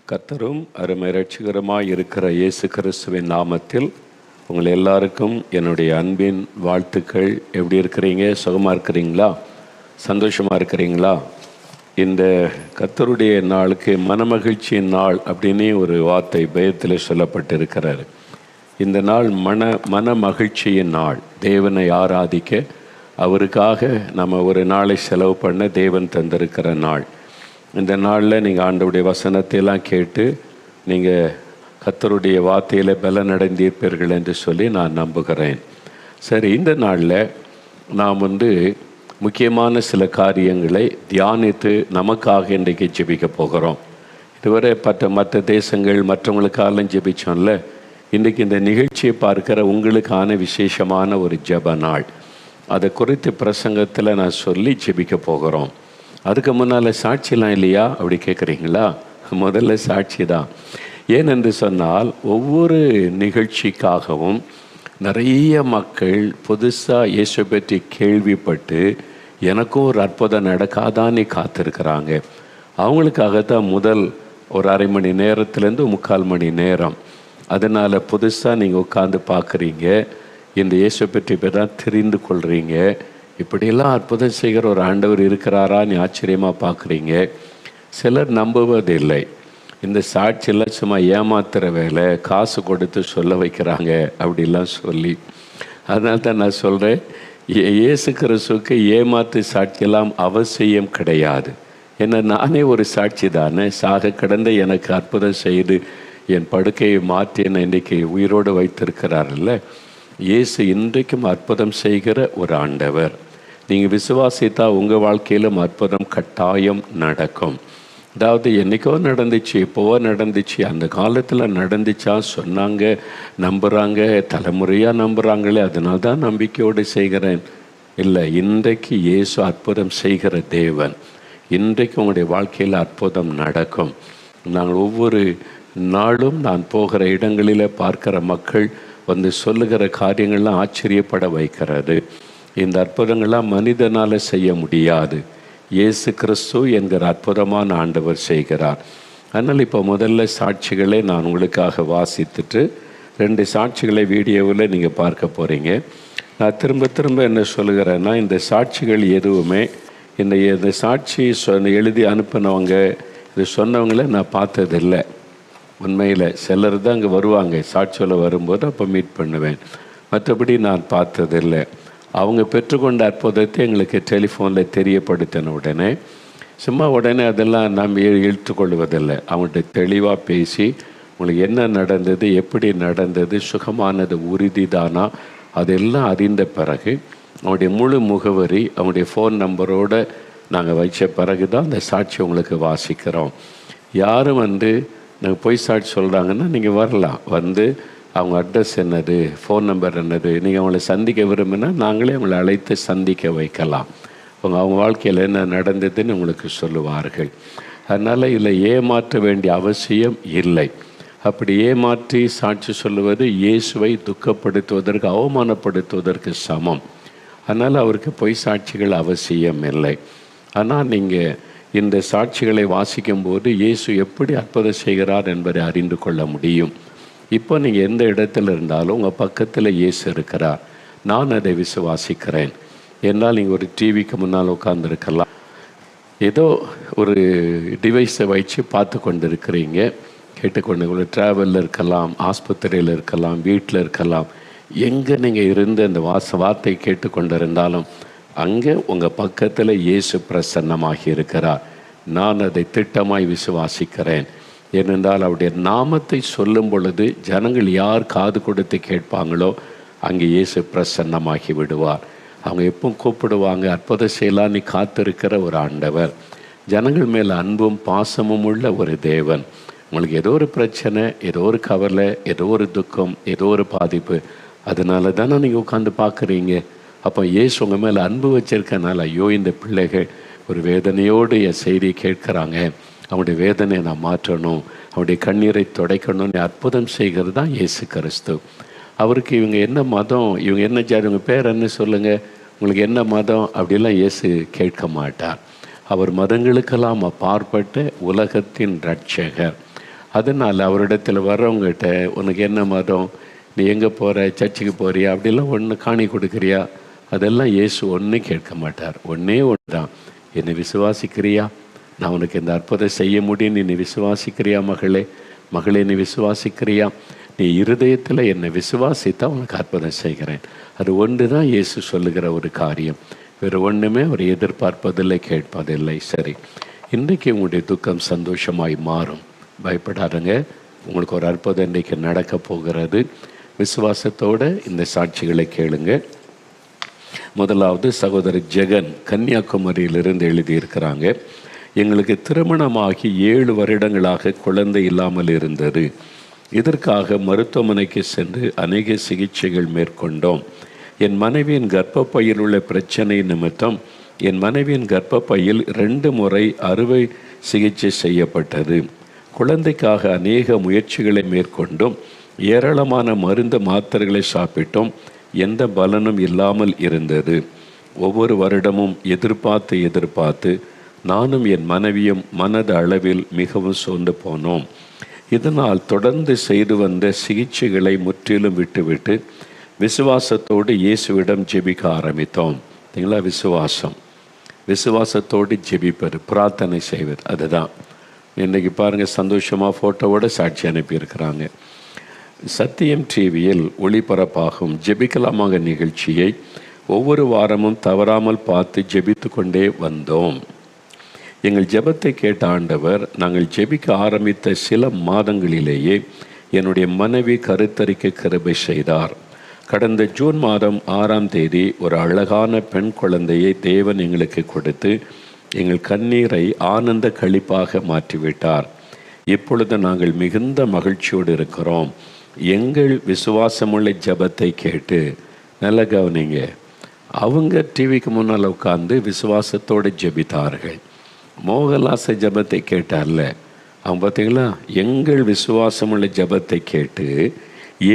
கர்த்தரும் அருமை இரட்சகருமாய் இருக்கிற இயேசு கிறிஸ்துவின் நாமத்தில் உங்கள் எல்லாருக்கும் என்னுடைய அன்பின் வாழ்த்துக்கள். எப்படி இருக்கிறீங்க? சுகமாக இருக்கிறீங்களா? சந்தோஷமாக இருக்கிறீங்களா? இந்த கர்த்தருடைய நாளுக்கு மனமகிழ்ச்சியின் நாள் அப்படின்னு ஒரு வார்த்தை வேதத்தில் சொல்லப்பட்டிருக்கிறார். இந்த நாள் மன மகிழ்ச்சியின் நாள். தேவனை ஆராதிக்க, அவருக்காக நம்ம ஒரு நாளை செலவு பண்ண தேவன் தந்திருக்கிற நாள். இந்த நாளில் நீங்கள் ஆண்டவருடைய வசனத்தை எல்லாம் கேட்டு நீங்கள் கர்த்தருடைய வார்த்தையில் பலனடைந்திருப்பீர்கள் என்று சொல்லி நான் நம்புகிறேன். சரி, இந்த நாளில் நாம் முக்கியமான சில காரியங்களை தியானித்து நமக்காக இன்றைக்கு ஜெபிக்க போகிறோம். இதுவரை மற்ற தேசங்கள் மற்றவங்களுக்காலும் ஜெபிச்சோம்ல. இன்றைக்கு இந்த நிகழ்ச்சியை பார்க்கிற உங்களுக்கான விசேஷமான ஒரு ஜெப நாள். அதை குறித்து பிரசங்கத்தில் நான் சொல்லி ஜெபிக்க போகிறோம். அதுக்கு முன்னால் சாட்சிலாம் இல்லையா அப்படி கேட்குறீங்களா? முதல்ல சாட்சி தான். ஏனென்று சொன்னால், ஒவ்வொரு நிகழ்ச்சிக்காகவும் நிறைய மக்கள் புதுசாக இயேசு பற்றி கேள்விப்பட்டு எனக்கும் ஒரு அற்புதம் நடக்காதான்னு காத்திருக்கிறாங்க. அவங்களுக்காகத்தான் முதல் ஒரு அரை மணி நேரத்துலேருந்து 3/4 மணி நேரம். அதனால் புதுசாக நீங்கள் உட்காந்து பார்க்குறீங்க, இந்த இயேசு பற்றி இப்போ தான் தெரிந்து கொள்கிறீங்க. இப்படியெல்லாம் அற்புதம் செய்கிற ஒரு ஆண்டவர் இருக்கிறாரான்னு ஆச்சரியமாக பார்க்குறீங்க. சிலர் நம்புவதில்லை. இந்த சாட்சியெல்லாம் சும்மா ஏமாத்துகிற வேலை, காசு கொடுத்து சொல்ல வைக்கிறாங்க அப்படிலாம் சொல்லி. அதனால தான் நான் சொல்கிறேன், இயேசு கிறிஸ்துவுக்கு ஏமாத்து சாட்சியெல்லாம் அவசியம் கிடையாது. ஏன்னா நானே ஒரு சாட்சி தானே. சாக கடந்த எனக்கு அற்புதம் செய்து என் படுக்கையை மாற்றி என்னை இன்றைக்கு உயிரோடு வைத்திருக்கிறார்ல. இயேசு இன்றைக்கும் அற்புதம் செய்கிற ஒரு ஆண்டவர். நீங்கள் விசுவாசித்தா உங்கள் வாழ்க்கையிலும் அற்புதம் கட்டாயம் நடக்கும். அதாவது என்றைக்கோ நடந்துச்சு, எப்போவோ நடந்துச்சு, அந்த காலத்தில் நடந்துச்சா சொன்னாங்க, நம்புகிறாங்க, தலைமுறையாக நம்புகிறாங்களே, அதனால தான் நம்பிக்கையோடு செய்கிறேன். இல்லை, இன்றைக்கு இயேசு அற்புதம் செய்கிற தேவன். இன்றைக்கு உங்களுடைய வாழ்க்கையில் அற்புதம் நடக்கும். நாங்கள் ஒவ்வொரு நாளும் நான் போகிற இடங்களில் பார்க்குற மக்கள் சொல்லுகிற காரியங்கள்லாம் ஆச்சரியப்பட வைக்கிறது. இந்த அற்புதங்கள்லாம் மனிதனால் செய்ய முடியாது. இயேசு கிறிஸ்து என்கிற அற்புதமான ஆண்டவர் செய்கிறார். அதனால் இப்போ முதல்ல சாட்சிகளை நான் உங்களுக்காக வாசித்துட்டு 2 சாட்சிகளை வீடியோவில் நீங்கள் பார்க்க போகிறீங்க. நான் திரும்ப என்ன சொல்லுகிறேன்னா, இந்த சாட்சிகள் எதுவுமே இந்த சாட்சி எழுதி அனுப்பினவங்க, இது சொன்னவங்கள நான் பார்த்ததில்லை. உண்மையில் சிலர் தான் அங்கே வருவாங்க, சாட்சியில் வரும்போது அப்போ மீட் பண்ணுவேன். மற்றபடி நான் பார்த்ததில்லை. அவங்க பெற்றுக்கொண்ட அற்புதத்தை எங்களுக்கு டெலிஃபோனில் தெரியப்படுத்தின உடனே அதெல்லாம் நாம் இழுத்துக்கொள்வதில்லை. அவங்கள்ட்ட தெளிவாக பேசி, உங்களுக்கு என்ன நடந்தது, எப்படி நடந்தது, சுகமானது உறுதிதானா, அதெல்லாம் அறிந்த பிறகு அவங்களுடைய முழு முகவரி, அவங்களுடைய ஃபோன் நம்பரோடு நாங்கள் வச்ச பிறகு தான் அந்த சாட்சி உங்களுக்கு வாசிக்கிறோம். யாரும் நாங்கள் போய் சாட்சி சொல்கிறாங்கன்னா நீங்கள் வரலாம். அவங்க அட்ரஸ் என்னது, ஃபோன் நம்பர் என்னது, நீங்கள் அவங்கள சந்திக்க விரும்பினா நாங்களே அவங்கள அழைத்து சந்திக்க வைக்கலாம். அவங்க வாழ்க்கையில் என்ன நடந்ததுன்னு உங்களுக்கு சொல்லுவார்கள். அதனால் இதில் ஏமாற்ற வேண்டிய அவசியம் இல்லை. அப்படி ஏமாற்றி சாட்சி சொல்லுவது இயேசுவை துக்கப்படுத்துவதற்கு, அவமானப்படுத்துவதற்கு சமம். அதனால் அவருக்கு பொய் சாட்சிகள் அவசியம் இல்லை. ஆனால் நீங்கள் இந்த சாட்சிகளை வாசிக்கும்போது இயேசு எப்படி அற்புதம் செய்கிறார் என்பதை அறிந்து கொள்ள முடியும். இப்போ நீங்கள் எந்த இடத்துல இருந்தாலும் உங்கள் பக்கத்தில் இயேசு இருக்கிறார். நான் அதை விசுவாசிக்கிறேன். என்னால் நீங்கள் ஒரு டிவிக்கு முன்னால் உட்கார்ந்துருக்கலாம், ஏதோ ஒரு டிவைஸை வச்சு பார்த்து கொண்டு இருக்கிறீங்க, கேட்டுக்கொண்டு. ஒரு ட்ராவலில் இருக்கலாம், ஆஸ்பத்திரியில் இருக்கலாம், வீட்டில் இருக்கலாம். எங்கே நீங்கள் இருந்து அந்த வார்த்தை கேட்டுக்கொண்டு இருந்தாலும் அங்கே உங்கள் பக்கத்தில் இயேசு பிரசன்னமாகி இருக்கிறார். நான் அதை திட்டமாய் விசுவாசிக்கிறேன். ஏனென்றால் அவருடைய நாமத்தை சொல்லும் பொழுது ஜனங்கள் யார் காது கொடுத்து கேட்பாங்களோ அங்கே இயேசு பிரசன்னமாகி விடுவார். அவங்க எப்போ கூப்பிடுவாங்க, அற்புதம் செய்யலான்னு காத்திருக்கிற ஒரு ஆண்டவர். ஜனங்கள் மேல் அன்பும் பாசமும் உள்ள ஒரு தேவன். உங்களுக்கு ஏதோ ஒரு பிரச்சனை, ஏதோ ஒரு கவலை, ஏதோ ஒரு துக்கம், ஏதோ ஒரு பாதிப்பு, அதனால தானே நீங்கள் உட்காந்து பார்க்குறீங்க. அப்போ இயேசு உங்கள் மேலே அன்பு வச்சிருக்கனால, ஐயோ இந்த பிள்ளைகள் ஒரு வேதனையோடு என் செய்தியை கேட்குறாங்க, அவனுடைய வேதனையை நான் மாற்றணும், அவனுடைய கண்ணீரை துடைக்கணும்னு அற்புதம் செய்கிறது தான் இயேசு கிறிஸ்து. அவருக்கு இவங்க என்ன மதம், இவங்க என்ன ஜாதி, உங்கள் பேர் என்ன சொல்லுங்கள், உங்களுக்கு என்ன மதம் அப்படிலாம் இயேசு கேட்க மாட்டார். அவர் மதங்களுக்கெல்லாம் அப்பாற்பட்ட உலகத்தின் இரட்சகர். அதனால் அவரிடத்தில் வர்றவங்ககிட்ட உனக்கு என்ன மதம், நீ எங்கே போகிற, சர்ச்சுக்கு போகிறியா, அப்படிலாம் ஒன்று காணி கொடுக்குறியா, அதெல்லாம் இயேசு ஒன்றும் கேட்க மாட்டார். ஒன்றே ஒன்று தான், என்னை விசுவாசிக்கிறியா, நான் உனக்கு இந்த அற்புதம் செய்ய முடியும், நீ விசுவாசிக்கிறியா மகளே, மகளே நீ விசுவாசிக்கிறியா, நீ இருதயத்தில் என்னை விசுவாசித்தா உனக்கு அற்புதம் செய்கிறேன். அது ஒன்று தான் இயேசு சொல்லுகிற ஒரு காரியம். வேறு ஒன்றுமே அவர் எதிர்பார்ப்பதில்லை, கேட்பதில்லை. சரி, இன்றைக்கி உங்களுடைய துக்கம் சந்தோஷமாய் மாறும். பயப்படாதங்க, உங்களுக்கு ஒரு அற்புதம் இன்றைக்கு நடக்க போகிறது. விசுவாசத்தோடு இந்த சாட்சிகளை கேளுங்க. முதலாவது சகோதரர் ஜெகன் கன்னியாகுமரியிலிருந்து எழுதியிருக்கிறாங்க. எங்களுக்கு திருமணமாகி 7 வருடங்களாக குழந்தை இல்லாமல் இருந்தது. இதற்காக மருத்துவமனைக்கு சென்று அநேக சிகிச்சைகள் மேற்கொண்டோம். என் மனைவியின் கர்ப்பப்பையில் உள்ள பிரச்சனை நிமித்தம் என் மனைவியின் கர்ப்பப்பையில் 2 முறை அறுவை சிகிச்சை செய்யப்பட்டது. குழந்தைக்காக அநேக முயற்சிகளை மேற்கொண்டும் ஏராளமான மருந்து மாத்திரைகளை சாப்பிட்டோம். எந்த பலனும் இல்லாமல் இருந்தது. ஒவ்வொரு வருடமும் எதிர்பார்த்து நானும் என் மனைவியும் மனது அளவில் மிகவும் சோர்ந்து போனோம். இதனால் தொடர்ந்து செய்து வந்த சிகிச்சைகளை முற்றிலும் விட்டுவிட்டு விசுவாசத்தோடு இயேசுவிடம் ஜெபிக்க ஆரம்பித்தோம். சரிங்களா? விசுவாசத்தோடு ஜெபிப்பது, பிரார்த்தனை செய்வது, அதுதான். இன்றைக்கி பாருங்கள், சந்தோஷமாக ஃபோட்டோவோடு சாட்சி அனுப்பியிருக்கிறாங்க. சத்தியம் டிவியில் ஒளிபரப்பாகும் ஜெபிக்கலாமாக நிகழ்ச்சியை ஒவ்வொரு வாரமும் தவறாமல் பார்த்து ஜெபித்து கொண்டே வந்தோம். எங்கள் ஜெபத்தை கேட்ட ஆண்டவர் நாங்கள் ஜெபிக்க ஆரம்பித்த சில மாதங்களிலேயே என்னுடைய மனைவி கருத்தரிக்க கிருபை செய்தார். கடந்த ஜூன் மாதம் 6ஆம் தேதி ஒரு அழகான பெண் குழந்தையை தேவன் எங்களுக்கு கொடுத்து எங்கள் கண்ணீரை ஆனந்த களிப்பாக மாற்றிவிட்டார். இப்பொழுது நாங்கள் மிகுந்த மகிழ்ச்சியோடு இருக்கிறோம். எங்கள் விசுவாசமுள்ள ஜெபத்தை கேட்டு, நல்ல கவனிங்க, அவங்க டிவிக்கு முன்னால் உட்கார்ந்து விசுவாசத்தோடு ஜெபித்தார்கள். மோகலாச ஜெபத்தை கேட்டார்ல, அவங்க பார்த்தீங்களா, எங்கள் விசுவாசமுள்ள ஜெபத்தை கேட்டு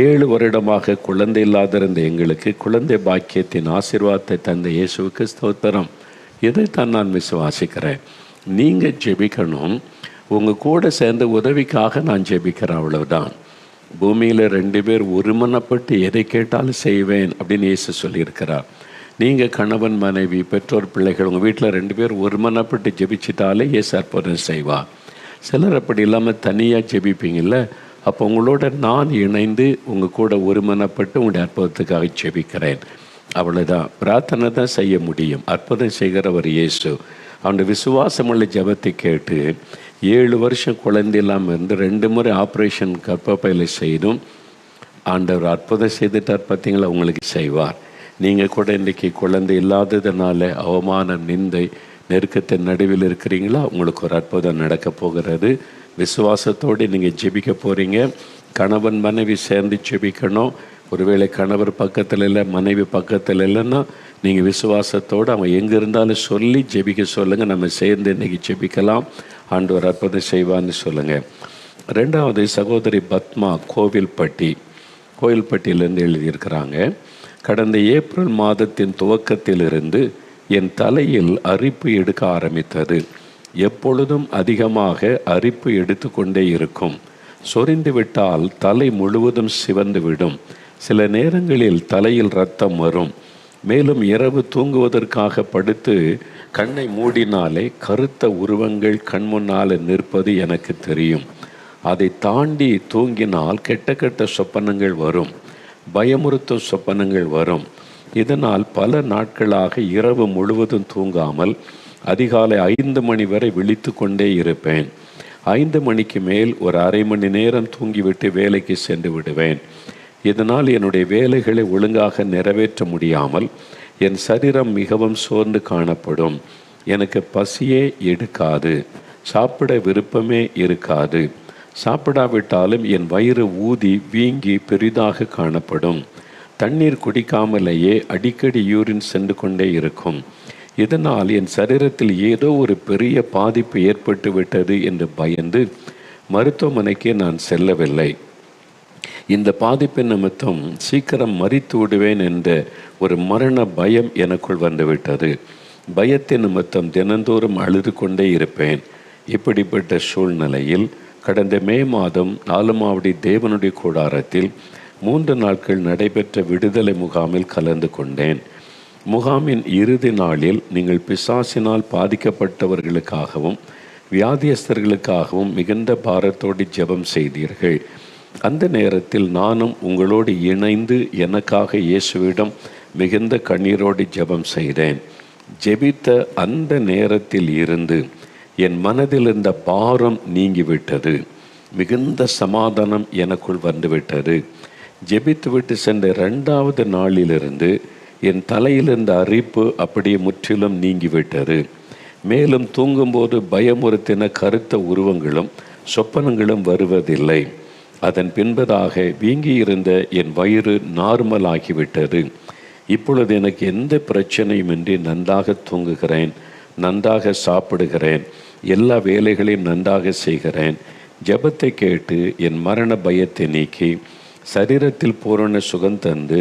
7 வருடமாக குழந்தை இல்லாதிருந்த எங்களுக்கு குழந்தை பாக்கியத்தின் ஆசீர்வாதத்தை தந்த இயேசுவுக்கு ஸ்தோத்திரம். இதைத்தான் நான் விசுவாசிக்கிறேன். நீங்கள் ஜெபிக்கணும், உங்கள் கூட சேர்ந்த உதவிக்காக நான் ஜெபிக்கிறேன், அவ்வளவுதான். பூமியில் 2 பேர் ஒருமனப்பட்டு எதை கேட்டாலும் செய்வேன் அப்படின்னு இயேசு சொல்லியிருக்கிறார். நீங்கள் கணவன் மனைவி பெற்றோர் பிள்ளைகள் உங்கள் வீட்டில் 2 பேர் ஒருமனப்பட்டு ஜெபிச்சிட்டாலே இயேசு அற்புதம் செய்வார். சிலர் அப்படி இல்லாமல் தனியாக ஜெபிப்பீங்கள்ல, அப்போ உங்களோட நான் இணைந்து உங்கள் கூட ஒருமனப்பட்டு உங்களுடைய அற்புதத்துக்காக ஜெபிக்கிறேன், அவ்வளோதான். பிரார்த்தனை தான் செய்ய முடியும். அற்புதம் செய்கிறவர் இயேசு. அவனுடைய விசுவாசமுள்ள ஜெபத்தை கேட்டு 7 வருஷம் குழந்தை இல்லாமல் இருந்து 2 முறை ஆப்ரேஷன் கர்ப்பப்பையில் செய்தும் ஆண்டவர் அற்புதம் செய்துட்டார். பார்த்தீங்களா? உங்களுக்கு செய்வார். நீங்கள் கூட இன்றைக்கி குழந்தை இல்லாததுனால அவமானம், நிந்தை, நெருக்கத்தின் நடுவில் இருக்கிறீங்களா? உங்களுக்கு ஒரு அற்புதம் நடக்க போகிறது. விசுவாசத்தோடு நீங்கள் ஜெபிக்க போகிறீங்க. கணவன் மனைவி சேர்ந்து ஜெபிக்கணும். ஒருவேளை கணவர் பக்கத்தில் இல்லை, மனைவி பக்கத்தில் இல்லைன்னா நீங்கள் விசுவாசத்தோடு அவங்க எங்கே இருந்தாலும் சொல்லி ஜெபிக்க சொல்லுங்கள். நம்ம சேர்ந்து இன்றைக்கி ஜெபிக்கலாம். ஆண்டவர் அற்புதம் செய்வான்னு சொல்லுங்கள். 2வது சகோதரி பத்மா கோயில்பட்டியிலேருந்து எழுதியிருக்கிறாங்க. கடந்த ஏப்ரல் மாதத்தின் துவக்கத்திலிருந்து என் தலையில் அரிப்பு எடுக்க ஆரம்பித்தது. எப்பொழுதும் அதிகமாக அரிப்பு எடுத்து கொண்டே இருக்கும். சொரிந்து விட்டால் தலை முழுவதும் சிவந்து விடும். சில நேரங்களில் தலையில் இரத்தம் வரும். மேலும் இரவு தூங்குவதற்காக படுத்து கண்ணை மூடினாலே கருத்த உருவங்கள் கண்முன்னால் நிற்பது எனக்கு தெரியும். அதை தாண்டி தூங்கினால் கெட்ட கெட்ட சொப்பனங்கள் வரும், பயமுறுத்தும் சொப்பனங்கள் வரும். இதனால் பல நாட்களாக இரவு முழுவதும் தூங்காமல் அதிகாலை 5 மணி வரை விழித்து கொண்டே இருப்பேன். 5 மணிக்கு மேல் ஒரு அரை மணி நேரம் தூங்கிவிட்டு வேலைக்கு சென்று விடுவேன். இதனால் என்னுடைய வேலைகளை ஒழுங்காக நிறைவேற்ற முடியாமல் என் சரீரம் மிகவும் சோர்ந்து காணப்படும். எனக்கு பசியே எடுக்காது, சாப்பிட விருப்பமே இருக்காது. சாப்பிடாவிட்டாலும் என் வயிறு ஊதி வீங்கி பெரிதாக காணப்படும். தண்ணீர் குடிக்காமலேயே அடிக்கடி யூரின் சென்று கொண்டே இருக்கும். இதனால் என் சரீரத்தில் ஏதோ ஒரு பெரிய பாதிப்பு ஏற்பட்டு விட்டது என்று பயந்து மருத்துவமனைக்கு நான் செல்லவில்லை. இந்த பாதிப்பின் நிமித்தம் சீக்கிரம் மரித்து விடுவேன் என்ற ஒரு மரண பயம் எனக்குள் வந்துவிட்டது. பயத்தின் நிமித்தம் தினந்தோறும் அழுது கொண்டே இருப்பேன். இப்படிப்பட்ட சூழ்நிலையில் கடந்த மே மாதம் 4ஆம் தேவனுடைய கூடாரத்தில் 3 நாட்கள் நடைபெற்ற விடுதலை முகாமில் கலந்து கொண்டேன். முகாமின் இறுதி நாளில் நீங்கள் பிசாசினால் பாதிக்கப்பட்டவர்களுக்காகவும் வியாதியஸ்தர்களுக்காகவும் மிகுந்த பாரத்தோடு ஜெபம் செய்தீர்கள். அந்த நேரத்தில் நானும் உங்களோடு இணைந்து எனக்காக இயேசுவிடம் மிகுந்த கண்ணீரோடு ஜெபம் செய்தேன். ஜெபித்த அந்த நேரத்தில் இருந்து என் மனதில் இருந்த பாரம் நீங்கிவிட்டது. மிகுந்த சமாதானம் எனக்குள் வந்துவிட்டது. ஜெபித்துவிட்டு சென்ற 2வது நாளிலிருந்து என் தலையில் இருந்த அரிப்பு அப்படியே முற்றிலும் நீங்கிவிட்டது. மேலும் தூங்கும்போது பயமுறுத்தின கருத்த உருவங்களும் சொப்பனங்களும் வருவதில்லை. அதன் பின்பதாக வீங்கியிருந்த என் வயிறு நார்மல் ஆகிவிட்டது. இப்பொழுது எனக்கு எந்த பிரச்சனையுமின்றி நன்றாக தூங்குகிறேன், நன்றாக சாப்பிடுகிறேன், எல்லா வேலைகளையும் நன்றாக செய்கிறேன். ஜெபத்தை கேட்டு என் மரண பயத்தை நீக்கி சரீரத்தில் பூரண சுகம் தந்து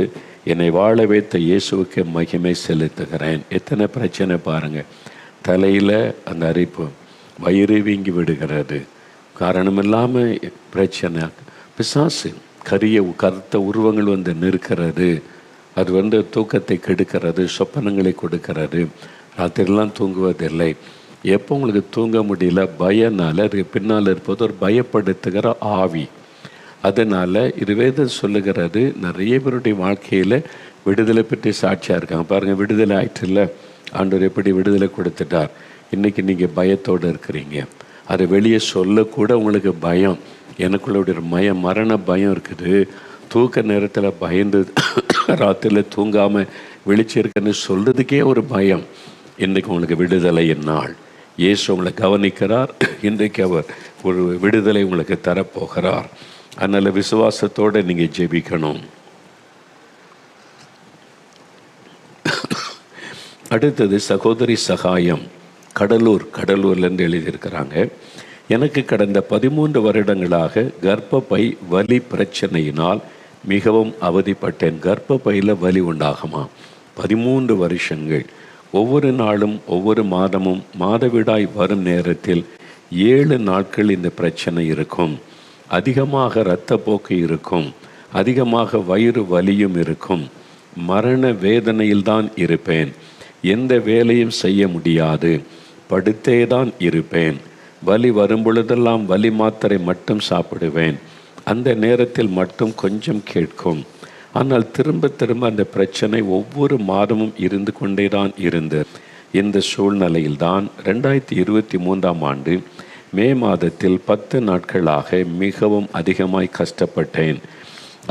என்னை வாழ வைத்த இயேசுவுக்கு மகிமை செலுத்துகிறேன். எத்தனை பிரச்சனை பாருங்கள். தலையில் அந்த அரிப்பு, வயிறு வீங்கி விடுகிறது, காரணமில்லாமல் பிரச்சனை. பிசாசு கருத்த உருவங்கள் வந்து நிற்கிறது. அது தூக்கத்தை கெடுக்கிறது, சொப்பனங்களை கொடுக்கிறது. ராத்திரிலாம் தூங்குவதில்லை. எப்போ உங்களுக்கு தூங்க முடியல, பயனால் அது பின்னால் இருப்பது ஒரு பயப்படுத்துகிற ஆவி. அதனால் இது வேதம் சொல்லுகிறது. நிறைய பேருடைய வாழ்க்கையில் விடுதலை பற்றி சாட்சியாக இருக்காங்க. பாருங்கள், விடுதலை ஆயிற்று இல்லை, ஆண்டவர் எப்படி விடுதலை கொடுத்துட்டார். இன்றைக்கி நீங்கள் பயத்தோடு இருக்கிறீங்க. அதை வெளியே சொல்லக்கூட உங்களுக்கு பயம். எனக்குள்ள மரண பயம் இருக்குது. தூக்க நேரத்தில் பயந்து ராத்திரியில் தூங்காமல் விழிச்சிருக்கன்னு சொல்கிறதுக்கே ஒரு பயம். இன்றைக்கு உங்களுக்கு விடுதலை நாள். இயேசு உங்களை கவனிக்கிறார். இன்றைக்கு அவர் ஒரு விடுதலை உங்களுக்கு தரப்போகிறார். அதனால் விசுவாசத்தோடு நீங்கள் ஜெபிக்கணும். அடுத்தது சகோதரி சகாயம், கடலூர்லேருந்து எழுதியிருக்கிறாங்க. எனக்கு கடந்த 13 வருடங்களாக கர்ப்பப்பை வலி பிரச்சனையினால் மிகவும் அவதிப்பட்டேன். கர்ப்பப்பையில் வலி உண்டாகுமா? 13 வருஷங்கள். ஒவ்வொரு நாளும் ஒவ்வொரு மாதமும் மாதவிடாய் வரும் நேரத்தில் 7 நாட்கள் இந்த பிரச்சனை இருக்கும். அதிகமாக இரத்தப்போக்கு இருக்கும். அதிகமாக வயிறு வலியும் இருக்கும். மரண வேதனையில்தான் இருப்பேன். எந்த வேலையும் செய்ய முடியாது. படுத்தே தான் இருப்பேன். வலி வரும்பொழுதெல்லாம் வலி மாத்திரை மட்டும் சாப்பிடுவேன். அந்த நேரத்தில் மட்டும் கொஞ்சம் கேட்கும். ஆனால் திரும்ப திரும்ப அந்த பிரச்சனை ஒவ்வொரு மாதமும் இருந்து கொண்டே தான் இருந்தது. இந்த சூழ்நிலையில்தான் 2023ஆம் ஆண்டு மே மாதத்தில் 10 நாட்களாக மிகவும் அதிகமாய் கஷ்டப்பட்டேன்.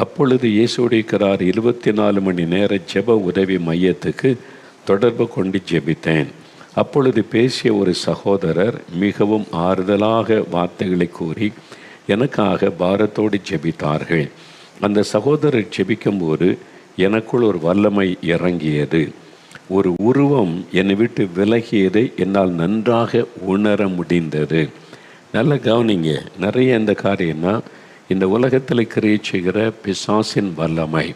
அப்பொழுது இயேசுடிக்கிறார் 24 மணி நேர ஜெப உதவி மையத்துக்கு தொடர்பு கொண்டு ஜெபித்தேன். அப்பொழுது பேசிய ஒரு சகோதரர் மிகவும் ஆறுதலாக வார்த்தைகளை கூறி எனக்காக பாரத்தோடு ஜெபித்தார்கள். அந்த சகோதரர் ஜெபிக்கும்போது எனக்குள் ஒரு வல்லமை இறங்கியது. ஒரு உருவம் என்னை விட்டு விலகியதை என்னால் நன்றாக உணர முடிந்தது. நல்ல கவனிங்க. நிறைய இந்த காரியம்னா இந்த உலகத்தில் கிரியை செய்கிற பிசாசின் வல்லமை.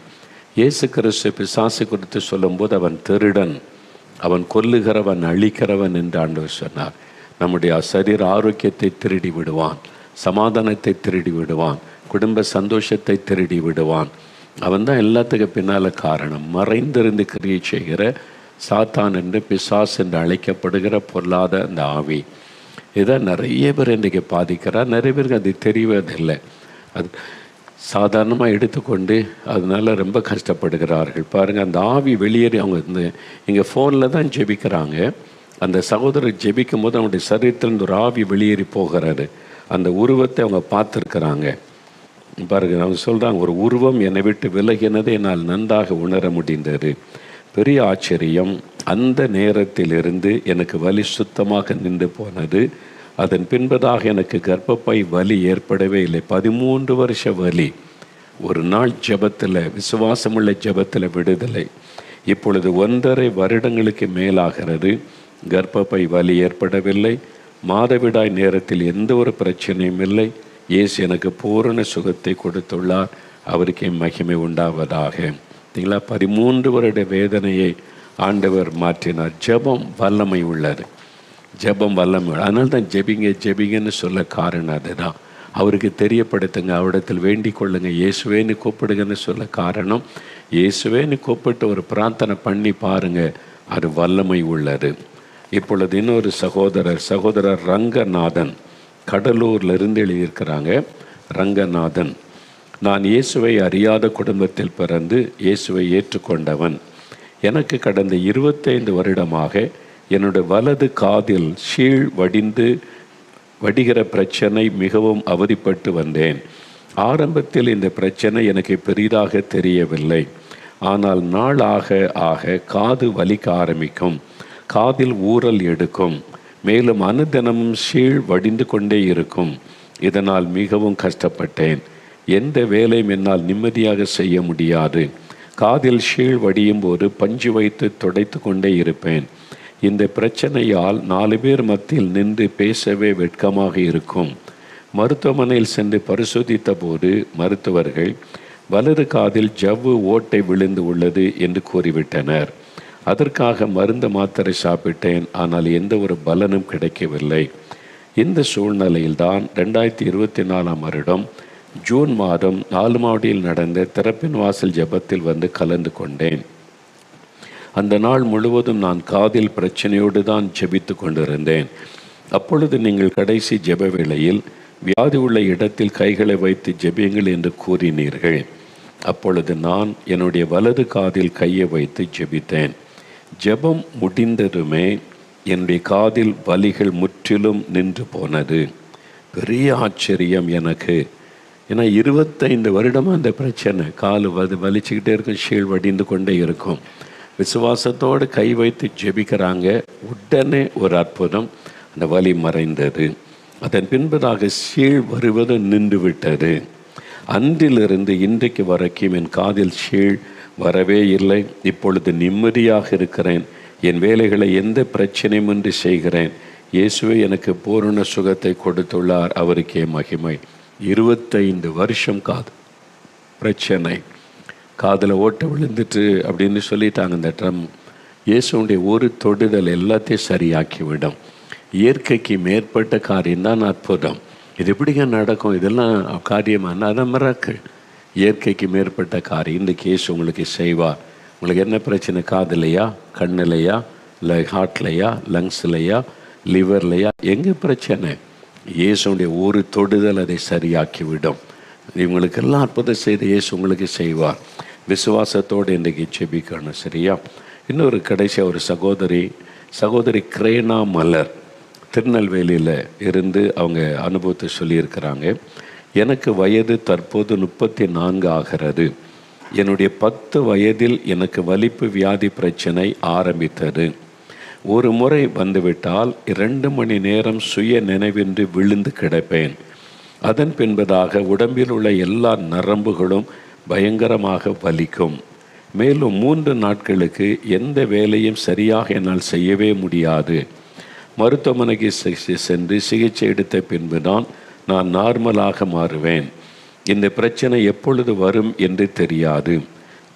இயேசு கிறிஸ்து பிசாசு குறித்து சொல்லும்போது அவன் திருடன், அவன் கொல்லுகிறவன், அழிக்கிறவன் என்று ஆண்டவர் சொன்னார். நம்முடைய சரீர ஆரோக்கியத்தை திருடி விடுவான், சமாதானத்தை திருடி விடுவான், குடும்ப சந்தோஷத்தை திருடி விடுவான். அவன் தான் எல்லாத்துக்கு பின்னால் காரணம். மறைந்திருந்து கிரியை செய்கிற சாத்தான் என்று பிசாஸ் என்று அழைக்கப்படுகிற பொல்லாத அந்த ஆவி. இதை நிறைய பேர் இன்றைக்கு பாதிக்கிறார். நிறைய பேருக்கு அது தெரிவதில்லை. அது சாதாரணமாக எடுத்துக்கொண்டு அதனால் ரொம்ப கஷ்டப்படுகிறார்கள். பாருங்கள், அந்த ஆவி வெளியேறி அவங்க இங்கே ஃபோனில் தான் ஜெபிக்கிறாங்க. அந்த சகோதரர் ஜெபிக்கும் போது அவங்களுடைய சரீரத்திலிருந்து ஒரு ஆவி வெளியேறி போகிறாரு. அந்த உருவத்தை அவங்க பார்த்துருக்குறாங்க. பாருங்கள், அவங்க சொல்கிறாங்க, ஒரு உருவம் என்னை விட்டு விலகினதை என்னால் நன்றாக உணர முடிந்தது. பெரிய ஆச்சரியம். அந்த நேரத்திலிருந்து எனக்கு வலி சுத்தமாக நின்று போனது. அதன் பின்பதாக எனக்கு கர்ப்பப்பை வலி ஏற்படவே இல்லை. 13 வருஷ வலி. ஒரு நாள் ஜெபத்தில், விசுவாசமுள்ள ஜெபத்தில் விடுதலை. இப்பொழுது 1.5 வருடங்களுக்கு மேலாகிறது. கர்ப்பப்பை வலி ஏற்படவில்லை. மாதவிடாய் நேரத்தில் எந்த ஒரு பிரச்சனையும் இல்லை. இயேசு எனக்கு பூரண சுகத்தை கொடுத்துள்ளார். அவருக்கே மகிமை உண்டாவதாக. சரிங்களா? 13 வருட வேதனையை ஆண்டவர் மாற்றினார். ஜெபம் வல்லமை உள்ளது. ஜெபம் வல்லமை. அதனால தான் ஜெபிங்கன்னு சொல்ல காரணம் அதுதான். அவருக்கு தெரியப்படுத்துங்க, அவரிடத்தில் வேண்டிக் கொள்ளுங்க, இயேசுவேன்னு கூப்பிடுங்கன்னு சொல்ல காரணம், இயேசுவேன்னு கூப்பிட்டு ஒரு பிரார்த்தனை பண்ணி பாருங்க, அது வல்லமை உள்ளது. இப்பொழுது இன்னொரு சகோதரர் ரங்கநாதன் கடலூர்லேருந்து எழுதியிருக்கிறாங்க. ரங்கநாதன், நான் இயேசுவை அறியாத குடும்பத்தில் பிறந்து இயேசுவை ஏற்றுக்கொண்டவன். எனக்கு கடந்த 25 வருடமாக என்னுடைய வலது காதில் ஷீழ் வடிகிற பிரச்சனை மிகவும் அவதிப்பட்டு வந்தேன். ஆரம்பத்தில் இந்த பிரச்சனை எனக்கு பெரிதாக தெரியவில்லை. ஆனால் நாள் ஆக ஆக காது வலிக்க ஆரம்பிக்கும், காதில் ஊறல் எடுக்கும், மேலும் அனுதினமும் ஷீழ் வடிந்து கொண்டே இருக்கும். இதனால் மிகவும் கஷ்டப்பட்டேன். எந்த வேலையும் என்னால் நிம்மதியாக செய்ய முடியாது. காதில் ஷீழ் வடியும் போது பஞ்சு வைத்து துடைத்து கொண்டே இருப்பேன். இந்த பிரச்சனையால் 4 பேர் மத்தியில் நின்று பேசவே வெட்கமாக இருக்கும். மருத்துவமனையில் சென்று பரிசோதித்த போது மருத்துவர்கள் வலது காதில் ஜவ்வு ஓட்டை விழுந்து உள்ளது என்று கூறிவிட்டனர். அதற்காக மருந்து மாத்திரை சாப்பிட்டேன், ஆனால் எந்த ஒரு பலனும் கிடைக்கவில்லை. இந்த சூழ்நிலையில்தான் 2024 வருடம் ஜூன் மாதம் 4 மாவடியில் நடந்த திறப்பின் வாசல் ஜெபத்தில் வந்து கலந்து கொண்டேன். அந்த நாள் முழுவதும் நான் காதில் பிரச்சனையோடு தான் ஜெபித்து கொண்டிருந்தேன். அப்பொழுது நீங்கள் கடைசி ஜெப வேளையில் வியாதி உள்ள இடத்தில் கைகளை வைத்து ஜெபியுங்கள் என்று கூறினீர்கள். அப்பொழுது நான் என்னுடைய வலது காதில் கையை வைத்து ஜெபித்தேன். ஜெபம் முடிந்ததுமே என்னுடைய காதில் வலிகள் முற்றிலும் நின்று போனது. பெரிய ஆச்சரியம் எனக்கு. ஏன்னா 25 வருடமாக அந்த பிரச்சனை, கால் வலிச்சுக்கிட்டே இருக்கும், ஷீழ் வடிந்து கொண்டே இருக்கும். விசுவாசத்தோடு கை வைத்து ஜெபிக்கிறாங்க, உடனே ஒரு அற்புதம், அந்த வலி மறைந்தது. அதன் பின்பதாக ஷீழ் வருவது நின்று விட்டது. அன்றிலிருந்து இன்றைக்கு வரைக்கும் என் காதில் ஷீழ் வரவே இல்லை. இப்பொழுது நிம்மதியாக இருக்கிறேன். என் வேலைகளை எந்த பிரச்சனையுமின்றி செய்கிறேன். இயேசுவே எனக்கு பூரண சுகத்தை கொடுத்துள்ளார், அவருக்கே மகிமை. 25 வருஷம் காது பிரச்சனை, காதில் ஓட்ட விழுந்துட்டு அப்படின்னு சொல்லிட்டாங்க. இந்த ட்ரம் இயேசுடைய ஒரு தொடுதல் எல்லாத்தையும் சரியாக்கிவிடும். இயற்கைக்கு மேற்பட்ட காரியம்தான் அற்புதம். இது எப்படிங்க நடக்கும்? இதெல்லாம் காரியமான அதான் மிராக்கிள். இயற்கைக்கு மேற்பட்ட காரியம் இன்றைக்கு இயேசு உங்களுக்கு செய்வார். உங்களுக்கு என்ன பிரச்சனை? காதுலையா, கண்ணுலையா, இல்லை ஹார்ட்லையா, லங்ஸ்லையா, லிவர்லையா, எங்கே பிரச்சனை? இயேசுடைய ஒரு தொடுதல் அதை சரியாக்கிவிடும். இவங்களுக்கெல்லாம் அற்புதம் செய்து இயேசு உங்களுக்கு செய்வார். விசுவாசத்தோடு இன்றைக்கு ஜெபிக்கணும், சரியா? இன்னொரு கடைசியாக ஒரு சகோதரி கிரேனா மலர் திருநெல்வேலியில் இருந்து அவங்க அனுபவத்தை சொல்லியிருக்கிறாங்க. எனக்கு வயது தற்போது 34 ஆகிறது. என்னுடைய 10 வயதில் எனக்கு வலிப்பு வியாதி பிரச்சனை ஆரம்பித்தது. ஒரு முறை வந்துவிட்டால் 2 மணி நேரம் சுய நினைவின்றி விழுந்து கிடப்பேன். அதன் பின்பதாக உடம்பில் உள்ள எல்லா நரம்புகளும் பயங்கரமாக வலிக்கும். மேலும் 3 நாட்களுக்கு எந்த வேலையும் சரியாக என்னால் செய்யவே முடியாது. மருத்துவமனைக்கு சென்று சிகிச்சை எடுத்த பின்புதான் நான் நார்மலாக மாறுவேன். இந்த பிரச்சனை எப்பொழுது வரும் என்று தெரியாது.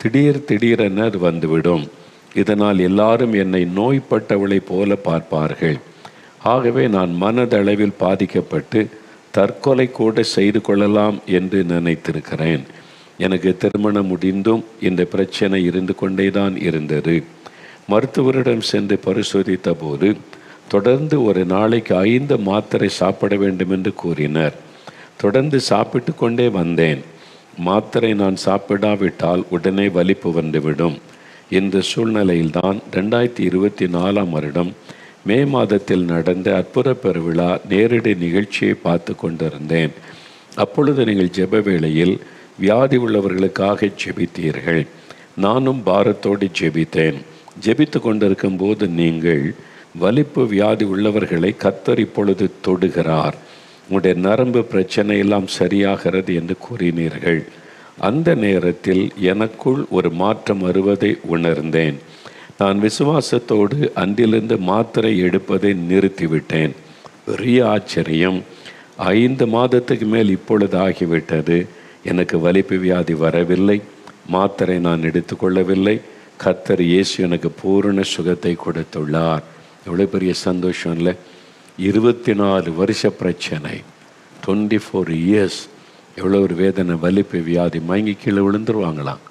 திடீரென அது வந்துவிடும். இதனால் எல்லாரும் என்னை நோய்பட்டவளை போல பார்ப்பார்கள். ஆகவே நான் மனதளவில் பாதிக்கப்பட்டு தற்கொலை கூட செய்து கொள்ளலாம் என்று நினைத்திருக்கிறேன். எனக்கு திருமணம் முடிந்தும் இந்த பிரச்சனை இருந்து கொண்டேதான் இருந்தது. மருத்துவரிடம் சென்று பரிசோதித்த போது தொடர்ந்து ஒரு நாளைக்கு 5 மாத்திரை சாப்பிட வேண்டும் என்று கூறினர். தொடர்ந்து சாப்பிட்டு கொண்டே வந்தேன். மாத்திரை நான் சாப்பிடாவிட்டால் உடனே வலிப்பு வந்துவிடும். இந்த சூழ்நிலையில்தான் 2024 வருடம் மே மாதத்தில் நடந்த அற்புத பெருவிழா நேரடி நிகழ்ச்சியை பார்த்து கொண்டிருந்தேன். அப்பொழுது நீங்கள் ஜெப வேளையில் வியாதி உள்ளவர்களுக்காக ஜெபித்தீர்கள். நானும் பாரத்தோடு ஜெபித்தேன். ஜெபித்து கொண்டிருக்கும் போது நீங்கள் வலிப்பு வியாதி உள்ளவர்களை கர்த்தர் இப்பொழுது தொடுகிறார், உங்களுடைய நரம்பு பிரச்சனை எல்லாம் சரியாகிறது என்று கூறினீர்கள். அந்த நேரத்தில் எனக்குள் ஒரு மாற்றம் வருவதை உணர்ந்தேன். நான் விசுவாசத்தோடு அன்றிலிருந்து மாத்திரை எடுப்பதை நிறுத்திவிட்டேன். பெரிய ஆச்சரியம், 5 மாதத்துக்கு மேல் இப்பொழுது ஆகிவிட்டது. எனக்கு வலிப்பு வியாதி வரவில்லை, மாத்திரை நான் எடுத்துக்கொள்ளவில்லை. கர்த்தர் இயேசு எனக்கு பூரண சுகத்தை கொடுத்துள்ளார். எவ்வளோ பெரிய சந்தோஷம் இல்லை? 24 வருஷ பிரச்சனை, 24 இயர்ஸ். எவ்வளோ ஒரு வேதனை, வலிப்பு, வியாதி, மயங்கி கீழே விழுந்துருவாங்களாம்.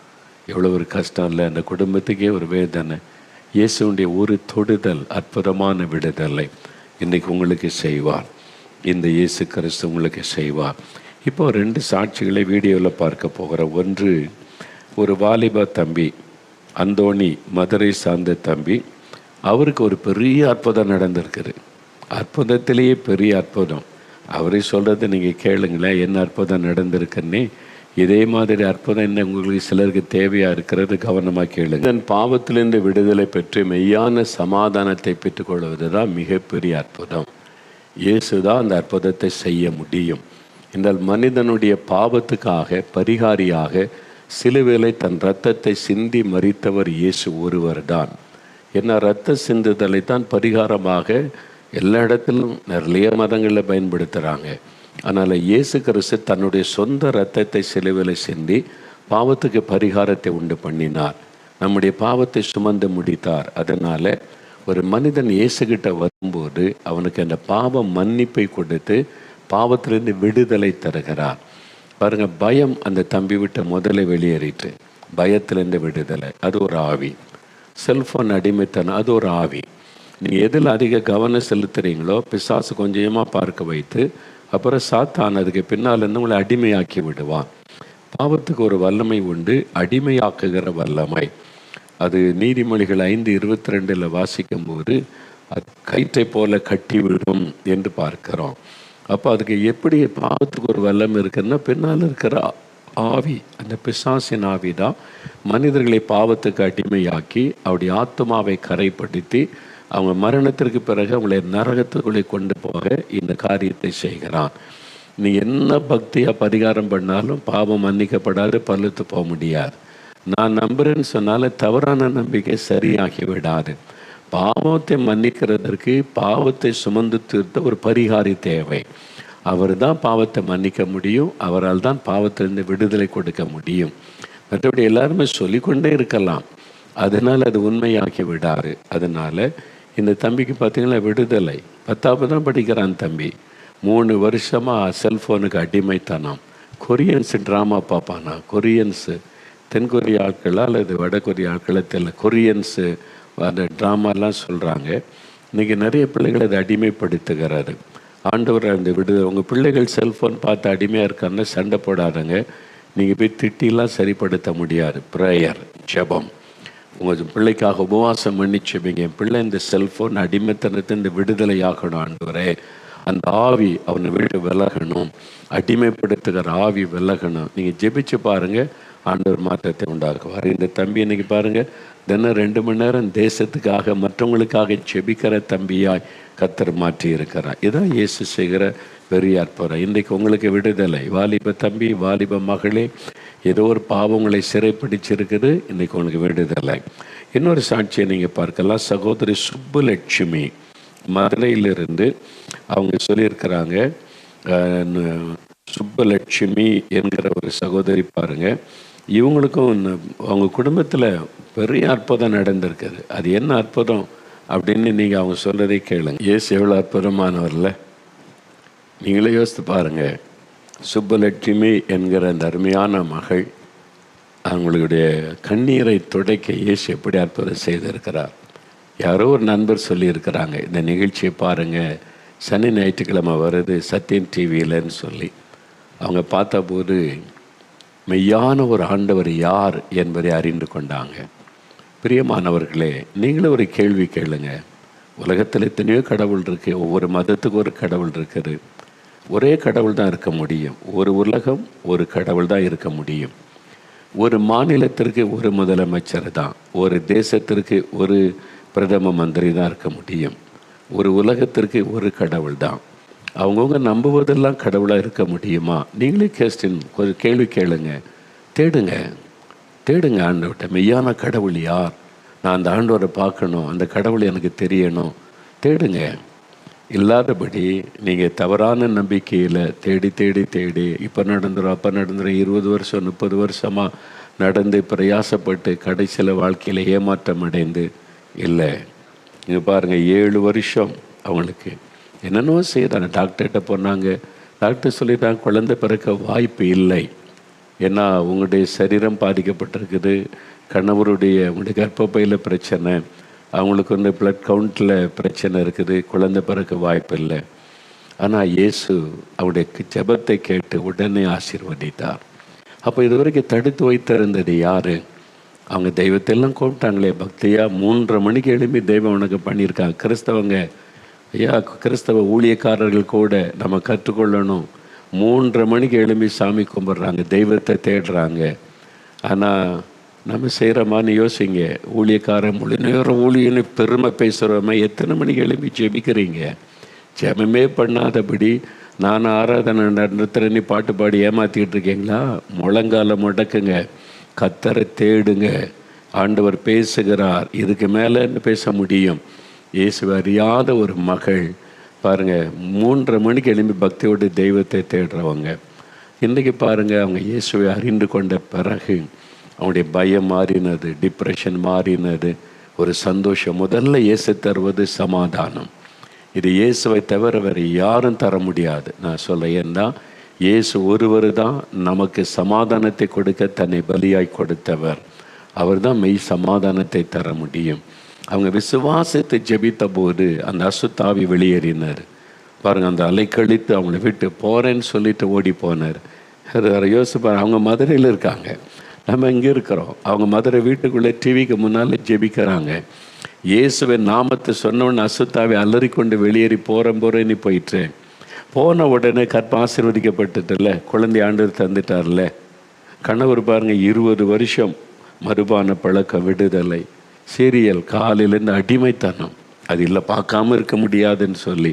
எவ்வளோ ஒரு கஷ்டம் இல்லை, அந்த குடும்பத்துக்கே ஒரு வேதனை. இயேசுடைய ஒரு தொடுதல் அற்புதமான விடுதலை இன்றைக்கி உங்களுக்கு செய்வார். இந்த இயேசு கிறிஸ்து உங்களுக்கு செய்வார். இப்போ 2 சாட்சிகளை வீடியோவில் பார்க்க போகிறோம். ஒன்று, ஒரு வாலிப தம்பி அந்தோணி, மதுரை சார்ந்த தம்பி. அவருக்கு ஒரு பெரிய அற்புதம் நடந்திருக்குது. அற்புதத்திலேயே பெரிய அற்புதம். அவரே சொல்கிறது நீங்கள் கேளுங்களேன், என்ன அற்புதம் நடந்திருக்குன்னே. இதே மாதிரி அற்புதம் என்ன உங்களுக்கு சிலருக்கு தேவையாக இருக்கிறது, கவனமாக கேளுங்க. இதன் பாவத்திலிருந்து விடுதலை பெற்று மெய்யான சமாதானத்தை பெற்றுக்கொள்வது தான் மிகப்பெரிய அற்புதம். இயேசு தான் அந்த அற்புதத்தை செய்ய முடியும். என்றால் மனிதனுடைய பாவத்துக்காக பரிகாரியாக சிலுவையிலே தன் இரத்தத்தை சிந்தி மரித்தவர் இயேசு ஒருவர் தான். ஏன்னா இரத்த சிந்துதலை தான் பரிகாரமாக எல்லா இடத்திலும் நிறைய மதங்களில் பயன்படுத்துகிறாங்க. அதனால் இயேசு கிறிஸ்து தன்னுடைய சொந்த இரத்தத்தை சிலுவையில் சிந்தி பாவத்துக்கு பரிகாரத்தை உண்டு பண்ணினார். நம்முடைய பாவத்தை சுமந்து முடித்தார். அதனால் ஒரு மனிதன் இயேசுகிட்ட வரும்போது அவனுக்கு அந்த பாவ மன்னிப்பை கொடுத்து பாவத்திலிருந்து விடுதலை தருகிறார். பாருங்கள், பயம் அந்த தம்பி விட்ட முதல்ல வெளியேறிட்டு, பயத்திலேருந்து விடுதலை, அது ஒரு ஆவி. செல்ஃபோன் அடிமைத்தனம், அது ஒரு ஆவி. நீங்கள் எதில் அதிக கவனம் செலுத்துகிறீங்களோ பிசாசு கொஞ்சமாக பார்க்க வைத்து அப்புறம் சாத்தான் அதுக்கு பின்னால் இருந்து உங்களை அடிமையாக்கி விடுவான். பாவத்துக்கு ஒரு வல்லமை உண்டு, அடிமையாக்குகிற வல்லமை. அது நீதிமொழிகள் 5:22 வாசிக்கும் போது அது கயிற்றை போல கட்டி விடும் என்று பார்க்கிறோம். அப்போ அதுக்கு எப்படி பாவத்துக்கு ஒரு வல்லமை இருக்குன்னா, பின்னால் இருக்கிற ஆவி, அந்த பிசாசின் ஆவி தான் மனிதர்களை பாவத்துக்கு அடிமையாக்கி அவருடைய ஆத்மாவை கரைப்படுத்தி அவங்க மரணத்திற்கு பிறகு அவங்களை நரகத்துக்குள்ளே கொண்டு போக இந்த காரியத்தை செய்கிறான். நீ என்ன பக்தியாக பரிகாரம் பண்ணாலும் பாவம் மன்னிக்கப்படாது, பழுத்து போக முடியாது. நான் நம்புகிறேன்னு சொன்னாலும் தவறான நம்பிக்கை சரியாகி விடாது. பாவத்தை மன்னிக்கிறதற்கு பாவத்தை சுமந்து தீர்த்த ஒரு பரிகாரி தேவை. அவர் தான் பாவத்தை மன்னிக்க முடியும். அவரால் தான் பாவத்திலிருந்து விடுதலை கொடுக்க முடியும். மற்றபடி எல்லாருமே சொல்லிக்கொண்டே இருக்கலாம், அதனால் அது உண்மையாக்கி விடாது. அதனால் இந்த தம்பிக்கு பார்த்திங்கன்னா விடுதலை. 10வது தான் படிக்கிறான் தம்பி. 3 வருஷமாக செல்ஃபோனுக்கு அடிமைத்தானாம். கொரியன்ஸு ட்ராமா பார்ப்பானா. கொரியன்ஸு தென்கொரிய ஆட்களா அல்லது வடகொரிய ஆட்களா தெரியல, கொரியன்ஸு அந்த ட்ராமாலாம் சொல்கிறாங்க. இன்றைக்கி நிறைய பிள்ளைகள் அதை அடிமைப்படுத்துகிறாரு. ஆண்டவர் அந்த விடுதலை. உங்கள் பிள்ளைகள் செல்ஃபோன் பார்த்து அடிமையாக இருக்காருன்னா சண்டை போடாதங்க. நீங்கள் போய் திட்டிலாம் சரிப்படுத்த முடியாது. ப்ரேயர், ஜெபம். உங்கள் பிள்ளைக்காக உபவாசம் பண்ணி செபிங்க. என் பிள்ளை இந்த செல்ஃபோன் அடிமைத்தனத்தை இந்த விடுதலை ஆகணும் ஆண்டவரே. அந்த ஆவி அவனை விட்டு விலகணும், அடிமைப்படுத்துகிற ஆவி விலகணும். நீங்கள் ஜெபிச்சு பாருங்கள், ஆண்டவர் மாற்றத்தை உண்டாக்குவார். இந்த தம்பி இன்னைக்கு பாருங்கள், தினம் 2 மணி நேரம் தேசத்துக்காக மற்றவங்களுக்காக செபிக்கிற தம்பியாய் கர்த்தர் மாற்றி இருக்கிறார். இதான் இயேசு செய்கிற பெரிய அற்புதம். இன்றைக்கு உங்களுக்கு விடுதலை. வாலிப தம்பி, வாலிப மகளே, ஏதோ ஒரு பாவம் உங்களை சிறைப்பிடிச்சிருக்குது, இன்றைக்கி உங்களுக்கு விடுதலை. இன்னொரு சாட்சியை நீங்கள் பார்க்கலாம். சகோதரி சுப்புலட்சுமி மதுரையிலிருந்து அவங்க சொல்லியிருக்கிறாங்க. சுப்புலட்சுமி என்கிற ஒரு சகோதரி பாருங்கள், இவங்களுக்கும் அவங்க குடும்பத்தில் பெரிய அற்புதம் நடந்திருக்குது. அது என்ன அற்புதம் அப்படின்னு நீங்கள் அவங்க சொல்கிறதே கேளுங்க. இயேசு எவ்வளோ அற்புதமானவர்ல, நீங்களே யோசித்து பாருங்கள். சுப்புலட்சுமி என்கிற அந்த அருமையான மகள், அவங்களுடைய கண்ணீரை துடைக்க இயேசு எப்படி அற்புதம் செய்திருக்கிறார். யாரோ ஒரு நண்பர் சொல்லியிருக்கிறாங்க, இந்த நிகழ்ச்சியை பாருங்கள், சனி ஞாயிற்றுக்கிழமை வருது சத்யன் டிவியிலன்னு சொல்லி. அவங்க பார்த்தபோது மெய்யான ஒரு ஆண்டவர் யார் என்பதை அறிந்து கொண்டாங்க. பிரியமானவர்களே, நீங்களும் ஒரு கேள்வி கேளுங்க. உலகத்தில் எத்தனையோ கடவுள் இருக்குது, ஒவ்வொரு மதத்துக்கு ஒரு கடவுள் இருக்குது. ஒரே கடவுள் தான் இருக்க முடியும். ஒரு உலகம், ஒரு கடவுள் தான் இருக்க முடியும். ஒரு மாநிலத்திற்கு ஒரு முதலமைச்சர் தான், ஒரு தேசத்திற்கு ஒரு பிரதம மந்திரி தான் இருக்க முடியும். ஒரு உலகத்திற்கு ஒரு கடவுள் தான். அவங்கவுங்க நம்புவதெல்லாம் கடவுளாக இருக்க முடியுமா? நீங்களே ஒரு கேள்வி கேளுங்க, தேடுங்க தேடுங்க ஆண்டவர்கிட்ட. மெய்யான கடவுள் யார்? நான் அந்த ஆண்டவரை பார்க்கணும், அந்த கடவுள் எனக்கு தெரியணும். தேடுங்க. இல்லாதபடி நீங்கள் தவறான நம்பிக்கையில் தேடி தேடி தேடி இப்போ நடந்துடும் அப்போ நடந்துடும் 20 வருஷம் 30 வருஷமாக நடந்து பிரயாசப்பட்டு கடைசியில் வாழ்க்கையில் ஏமாற்றம் அடைந்து இல்லை. இங்கே பாருங்கள், 7 வருஷம் அவங்களுக்கு என்னென்னோ செய்தாங்க. டாக்டர்கிட்ட போனாங்க, டாக்டர் சொல்லிட்டாங்க குழந்தை பிறக்க வாய்ப்பு இல்லை. ஏன்னா உங்களுடைய சரீரம் பாதிக்கப்பட்டிருக்குது, கணவருடைய உங்களுடைய கர்ப்பப்பையில் பிரச்சனை, அவங்களுக்கு வந்து பிளட் கவுண்டில் பிரச்சனை இருக்குது, குழந்தை பிறக்க வாய்ப்பு இல்லை. ஆனால் இயேசு அவருடைய ஜெபத்தை கேட்டு உடனே ஆசீர்வதித்தார். அப்போ இது வரைக்கும் தடுத்து வைத்திருந்தது யார்? அவங்க தெய்வத்தையெல்லாம் கூப்பிட்டாங்களே பக்தியாக. 3:30 மணிக்கு எழுப்பி தெய்வம் உனக்கு பண்ணியிருக்காங்க. கிறிஸ்தவங்க ஐயா, கிறிஸ்தவ ஊழியக்காரர்கள் கூட நம்ம கற்றுக்கொள்ளணும். 3:30 மணிக்கு எழுப்பி சாமி கும்பிட்றாங்க, தெய்வத்தை தேடுறாங்க. ஆனால் நம்ம செய்கிறோமான்னு யோசிங்க. ஊழியக்காரன் முழு நேரம் ஊழியன்னு பெருமை பேசுகிறோமா? எத்தனை மணிக்கு எழுப்பி ஜெபிக்கிறீங்க? ஜெபமே பண்ணாதபடி நான் ஆராதனை நடத்துகிறேன்னு பாட்டு பாடி ஏமாற்றிக்கிட்டு இருக்கீங்களா? முழங்கால முடக்குங்க, கத்தரை தேடுங்க. ஆண்டவர் பேசுகிறார். இதுக்கு மேலே என்ன பேச முடியும்? இயேசுவை அறியாத ஒரு மகள் பாருங்கள், 3:30 மணிக்கு எழும்பி பக்தியோடு தெய்வத்தை தேடுறவங்க. இன்றைக்கி பாருங்கள், அவங்க இயேசுவை அறிந்து கொண்ட பிறகு அவங்களுடைய பயம் மாறினது, டிப்ரெஷன் மாறினது, ஒரு சந்தோஷம். முதல்ல இயேசு தருவது சமாதானம். இது இயேசுவை தவிர வேறு யாரும் தர முடியாது. நான் சொல்ல, ஏன்னா இயேசு ஒருவர் தான் நமக்கு சமாதானத்தை கொடுக்க தன்னை பலியாய் கொடுத்தவர். அவர் தான் மெய் சமாதானத்தை தர முடியும். அவங்க விசுவாசத்தை ஜெபித்த போது அந்த அசுத்தாவி வெளியேறினார். பாருங்கள், அந்த அலைக்கழித்து அவங்கள விட்டு போகிறேன்னு சொல்லிட்டு ஓடி போனார். யோசிப்பார், அவங்க மதுரையில் இருக்காங்க, நம்ம இங்கே இருக்கிறோம். அவங்க மதுரை வீட்டுக்குள்ளே டிவிக்கு முன்னால் ஜெபிக்கிறாங்க. இயேசுவின் நாமத்தை சொன்னவொன்னு அசுத்தாவி அலறி கொண்டு வெளியேறி போகிறேன்னு போயிட்டேன். போன உடனே கற்ப ஆசீர்வதிக்கப்பட்டுட்டல, குழந்தை ஆண்டவர் தந்துட்டார்ல. கணவர் பாருங்கள், 20 வருஷம் மதுபான பழக்க விடுதலை, சீரியல், காலையிலேருந்து அடிமைத்தனம், அது இல்லை பார்க்காம இருக்க முடியாதுன்னு சொல்லி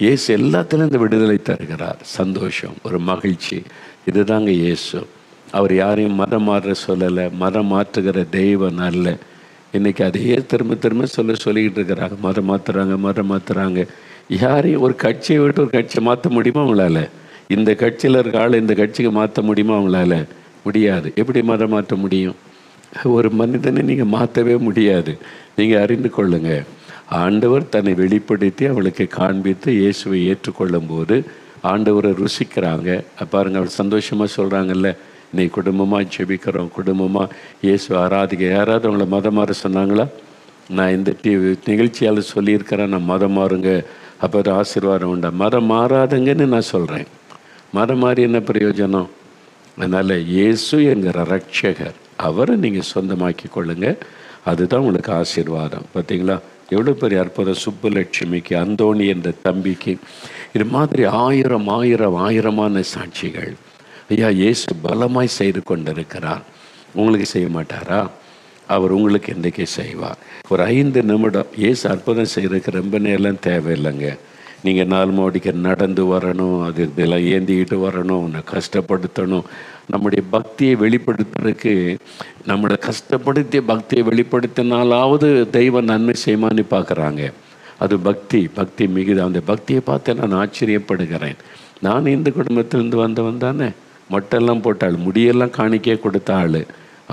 இயேசு எல்லாத்துலேருந்து விடுதலை தருகிறார். சந்தோஷம், ஒரு மகிழ்ச்சி. இதுதாங்க இயேசு. அவர் யாரையும் மதம் மாற்ற சொல்லலை, மதம் மாற்றுகிற தெய்வம் அல்ல. இன்றைக்கி அதையே திரும்ப திரும்ப சொல்லிக்கிட்டு இருக்கிறாங்க. மதம் மாற்றுறாங்க. யாரையும் ஒரு கட்சியை விட்டு ஒரு கட்சியை மாற்ற முடியுமா அவங்களால? இந்த கட்சியில் இருக்க ஆள் இந்த கட்சிக்கு மாற்ற முடியுமா அவங்களால? முடியாது. எப்படி மதம் மாற்ற முடியும்? ஒரு மனிதனை நீங்கள் மாற்றவே முடியாது. நீங்கள் அறிந்து கொள்ளுங்க, ஆண்டவர் தன்னை வெளிப்படுத்தி அவளுக்கு காண்பித்து இயேசுவை ஏற்றுக்கொள்ளும் போது ஆண்டவரை ருசிக்கிறாங்க. பாருங்கள், அவர் சந்தோஷமாக சொல்கிறாங்கல்ல, இன்னைக்கு குடும்பமாக ஜெபிக்கிறோம், குடும்பமாக இயேசுவை ஆராதிக்க. யாராவது அவங்கள மதம் மாற சொன்னாங்களா? நான் இந்த நிகழ்ச்சியால் சொல்லியிருக்கிறேன், நான் மதம் மாறுங்க, அப்போ ஒரு ஆசீர்வாதம் உண்டா? மதம் மாறாதுங்கன்னு நான் சொல்கிறேன். மதம் மாறி என்ன பிரயோஜனம்? அதனால் இயேசு என்கிற ரட்சகர், அவரை நீங்கள் சொந்தமாக்கி கொள்ளுங்க. அதுதான் உங்களுக்கு ஆசீர்வாதம். பார்த்தீங்களா எவ்வளோ பெரிய அற்புதம்! சுப்புலட்சுமிக்கு, அந்தோணி என்ற தம்பிக்கு, இது மாதிரி ஆயிரமான சாட்சிகள். ஐயா, இயேசு பலமாய் செய்து கொண்டிருக்கிறார். உங்களுக்கு செய்ய மாட்டாரா? அவர் உங்களுக்கு என்றைக்கே செய்வார். ஒரு 5 நிமிடம் இயேசு அற்புதம் செய்கிறதுக்கு ரொம்ப நேரம் தேவையில்லைங்க. நீங்கள் 4 மாடிக்கு நடந்து வரணும், அது இதெல்லாம் ஏந்திக்கிட்டு வரணும், உன்னை கஷ்டப்படுத்தணும். நம்முடைய பக்தியை வெளிப்படுத்துறதுக்கு, நம்மளை கஷ்டப்படுத்திய பக்தியை வெளிப்படுத்தினாலாவது தெய்வம் நன்மை செய்யுமான்னு பார்க்குறாங்க. அது பக்தி மிகுது. அந்த பக்தியை பார்த்து நான் ஆச்சரியப்படுகிறேன். நான் இந்த குடும்பத்திலேருந்து வந்தவன் தானே. மொட்டெல்லாம் போட்டாள், முடியெல்லாம் காணிக்கையே கொடுத்த ஆள்.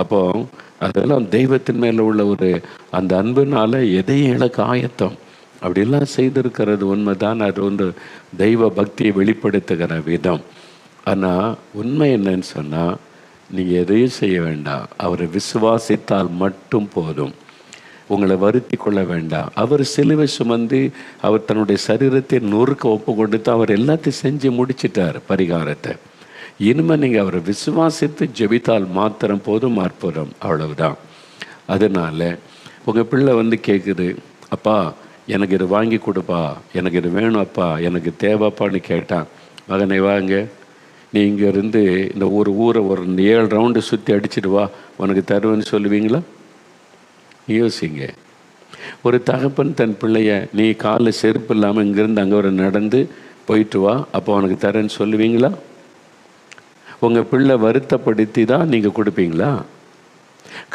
அப்போது அதெல்லாம் தெய்வத்தின் மேலே உள்ள ஒரு அந்த அன்புனால் எதையும் இழக்க ஆயத்தம். அப்படிலாம் செய்திருக்கிறது உண்மைதான். அது வந்து தெய்வ பக்தியை வெளிப்படுத்துகிற விதம். ஆனால் உண்மை என்னன்னு சொன்னால், நீங்கள் எதையும் செய்ய வேண்டாம், அவரை விசுவாசித்தால் மட்டும் போதும். உங்களை வருத்தி கொள்ள வேண்டாம். அவர் சிலுவை சுமந்து அவர் தன்னுடைய சரீரத்தை நொறுக்க ஒப்பு கொடுத்து அவர் எல்லாத்தையும் செஞ்சு முடிச்சிட்டார் பரிகாரத்தை. இனிமேல் நீங்கள் அவரை விசுவாசித்து ஜெபித்தால் மாத்திரம் போதும், அற்புதம். அவ்வளவுதான். அதனால் உங்கள் பிள்ளை வந்து கேட்குது, அப்பா எனக்கு இது வாங்கி கொடுப்பா, எனக்கு இது வேணும் அப்பா, எனக்கு தேவைப்பான்னு கேட்டான். மகனை வாங்க, நீ இங்கேருந்து இந்த ஊரை ஒரு 7 ரவுண்டு சுற்றி அடிச்சுட்டு வா, உனக்கு தருவேன்னு சொல்லுவீங்களா? யோசிங்க. ஒரு தகப்பன் தன் பிள்ளைய, நீ காலில் செருப்பு இல்லாமல் இங்கேருந்து அங்கே ஒரு நடந்து போயிட்டு வா, அப்போ உனக்கு தரேன்னு சொல்லுவீங்களா? உங்கள் பிள்ளை வருத்தப்படுத்தி தான் நீங்கள் கொடுப்பீங்களா?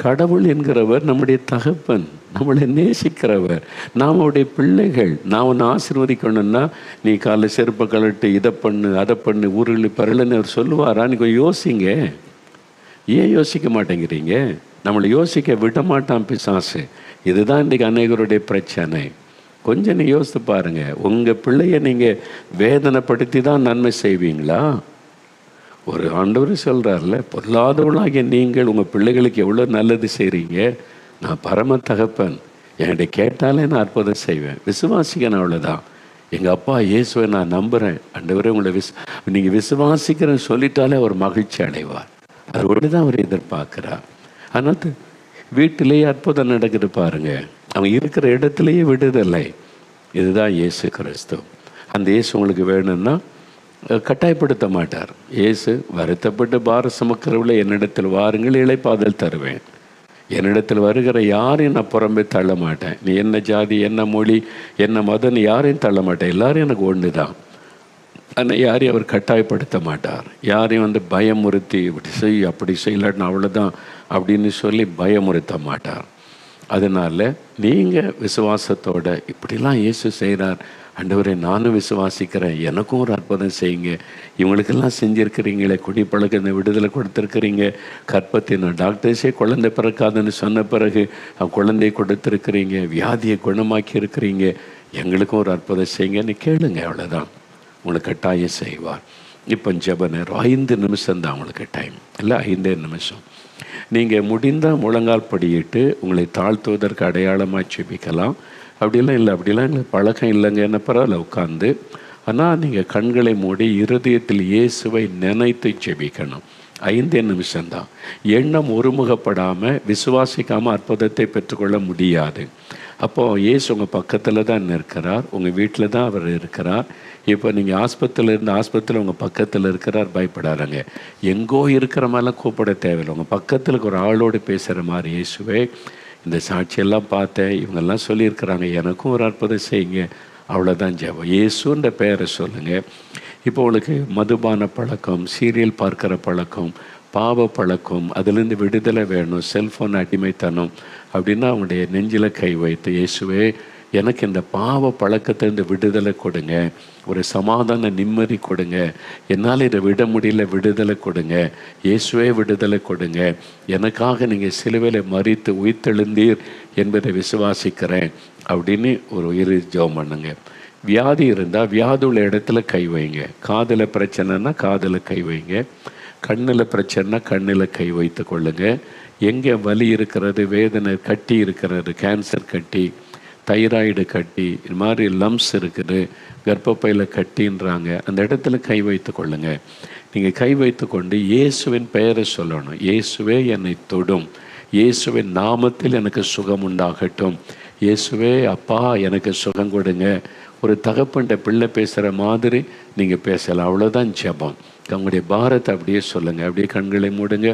கடவுள் என்கிறவர் நம்முடைய தகப்பன், நம்மளை நேசிக்கிறவர், நாம் அவருடைய பிள்ளைகள். நான் உன்னை ஆசீர்வதிக்கணும்னா நீ காலைல செருப்பை கழட்டு, இதை பண்ணு, அதை பண்ணு, ஊருளி பரலன்னு அவர் சொல்லுவாரா? நீங்கள் யோசிங்க. ஏன் யோசிக்க மாட்டேங்கிறீங்க? நம்மளை யோசிக்க விட மாட்டான் பிசாசு. இதுதான் இன்றைக்கி அநேகருடைய பிரச்சனை. கொஞ்சம் நீ யோசித்து பாருங்கள். உங்கள் பிள்ளைய நீங்கள் வேதனைப்படுத்தி தான் நன்மை செய்வீங்களா? ஒரு ஆண்டவர் சொல்கிறார்ல, பொல்லாதவளாகிய நீங்கள் உங்கள் பிள்ளைகளுக்கு எவ்வளோ நல்லது செய்கிறீங்க. நான் பரம தகப்பன், என்கிட்ட கேட்டாலே நான் அற்புதம் செய்வேன். விசுவாசிக்கணும், அவ்வளோதான். எங்கள் அப்பா இயேசுவை நான் நம்புகிறேன், ஆண்டவரே உங்களை நீங்கள் விசுவாசிக்கிறேன்னு சொல்லிட்டாலே அவர் மகிழ்ச்சி அடைவார். அது ஒன்று தான் அவர் எதிர்பார்க்குறார். ஆனால் வீட்டிலேயே அற்புதம் நடக்குது பாருங்கள். அவங்க இருக்கிற இடத்துலையே விடுதலை. இதுதான் இயேசு கிறிஸ்து. அந்த இயேசு உங்களுக்கு வேணும்னா கட்டாயப்படுத்த மாட்டார். இயேசு வருத்தப்பட்டு பார சுமக்கிறவளை என்னிடத்தில் வாருங்கள், இளைப்பாதல் தருவேன். என்னிடத்தில் வருகிற யாரையும் நான் புறம்பே தள்ள மாட்டேன். நீ என்ன ஜாதி, என்ன மொழி, என்ன மதம், யாரையும் தள்ள மாட்டேன். எல்லாரும் எனக்கு ஒன்று தான். ஆனால் யாரையும் அவர் கட்டாயப்படுத்த மாட்டார். யாரையும் பயமுறுத்தி இப்படி செய் அப்படி செய்யலான்னு அவ்வளோதான் அப்படின்னு சொல்லி பயமுறுத்த மாட்டார். அதனால் நீங்கள் விசுவாசத்தோடு இப்படிலாம் இயேசு செய்கிறார், ஆண்டவரே நானும் விசுவாசிக்கிறேன், எனக்கும் ஒரு அற்புதம் செய்யுங்க. இவங்களுக்கெல்லாம் செஞ்சுருக்கிறீங்களே, குடிப்பழக்க விடுதலை கொடுத்துருக்கிறீங்க, கற்பத்தின் டாக்டர்ஸே குழந்தை பிறக்காதுன்னு சொன்ன பிறகு குழந்தையை கொடுத்துருக்கிறீங்க, வியாதியை குணமாக்கி இருக்கிறீங்க, எங்களுக்கும் ஒரு அற்புதம் செய்யுங்கன்னு கேளுங்க. அவ்வளோதான், உங்களுக்கு கட்டாயம் செய்வார். இப்போ ஜெப நேரம் 5 நிமிஷம்தான் உங்களுக்கு டைம், இல்லை 5 நிமிஷம். நீங்கள் முடிந்தால் முழங்கால் படியிட்டு உங்களை தாழ்த்துவதற்கு அடையாளமாக ஜெபிக்கலாம். அப்படிலாம் இல்லை, அப்படிலாம் எங்களுக்கு பழக்கம் இல்லைங்க, என்ன பரவாயில்ல உட்காந்து. ஆனால் நீங்கள் கண்களை மூடி இருதயத்தில் இயேசுவை நினைத்து ஜெபிக்கணும். 5 நிமிஷம்தான். எண்ணம் ஒருமுகப்படாமல் விசுவாசிக்காமல் அற்புதத்தை பெற்றுக்கொள்ள முடியாது. அப்போது இயேசு உங்கள் பக்கத்தில் தான் இருக்கிறார், உங்கள் வீட்டில் தான் அவர் இருக்கிறார். இப்போ நீங்கள் ஆஸ்பத்திரியில் உங்கள் பக்கத்தில் இருக்கிறார், பயப்படாதங்க. எங்கோ இருக்கிற மாதிரிலாம் கூப்பிட தேவையில்லை. உங்கள் பக்கத்தில் ஒரு ஆளோடு பேசுகிற மாதிரி, இயேசுவே இந்த சாட்சியெல்லாம் பார்த்தேன், இவங்கெல்லாம் சொல்லியிருக்கிறாங்க, எனக்கும் ஒரு அற்புதம் செய்யுங்க. அவ்வளோதான் ஜெபம். இயேசுன்ற பெயரை சொல்லுங்கள். இப்போ உங்களுக்கு மதுபான பழக்கம், சீரியல் பார்க்குற பழக்கம், பாவ பழக்கம், அதுலேருந்து விடுதலை வேணும், செல்ஃபோன் அடிமைத்தனம் அப்படின்னா அவங்களுடைய நெஞ்சில் கை வைத்து, இயேசுவே எனக்கு இந்த பாவ பழக்கத்திலேருந்து விடுதலை கொடுங்க, ஒரு சமாதான நிம்மதி கொடுங்க, என்னால் இதை விட முடியல, விடுதலை கொடுங்க, இயேசுவே விடுதலை கொடுங்க, எனக்காக நீங்கள் சிலுவையில் மரித்து உயிர்த்தெழுந்தீர் என்பதை விசுவாசிக்கிறேன் அப்படின்னு ஒரு ஜெபம் பண்ணுங்க. வியாதி இருந்தால் வியாதி உள்ள இடத்துல கை வைங்க. காதில் பிரச்சனைனா காதில் கை வைங்க. கண்ணில் பிரச்சனைனா கண்ணில் கை வைத்து கொள்ளுங்க. எங்கே வலி இருக்கிறது, வேதனை, கட்டி இருக்கிறது, கேன்சர் கட்டி, தைராய்டு கட்டி, இது மாதிரி லம்ஸ் இருக்குது, கர்ப்பப்பையில் கட்டின்றாங்க, அந்த இடத்துல கை வைத்து கொள்ளுங்க. நீங்கள் கை வைத்து கொண்டு இயேசுவின் பெயரை சொல்லணும். இயேசுவே என்னை தொடும், இயேசுவின் நாமத்தில் எனக்கு சுகம் உண்டாகட்டும், இயேசுவே அப்பா எனக்கு சுகம் கொடுங்க. ஒரு தகப்பன்ட்ட பிள்ளை பேசுகிற மாதிரி நீங்கள் பேசலாம். அவ்வளோதான் ஜெபம். உங்களுடைய பாரத்தை அப்படியே சொல்லுங்கள். அப்படியே கண்களை மூடுங்க,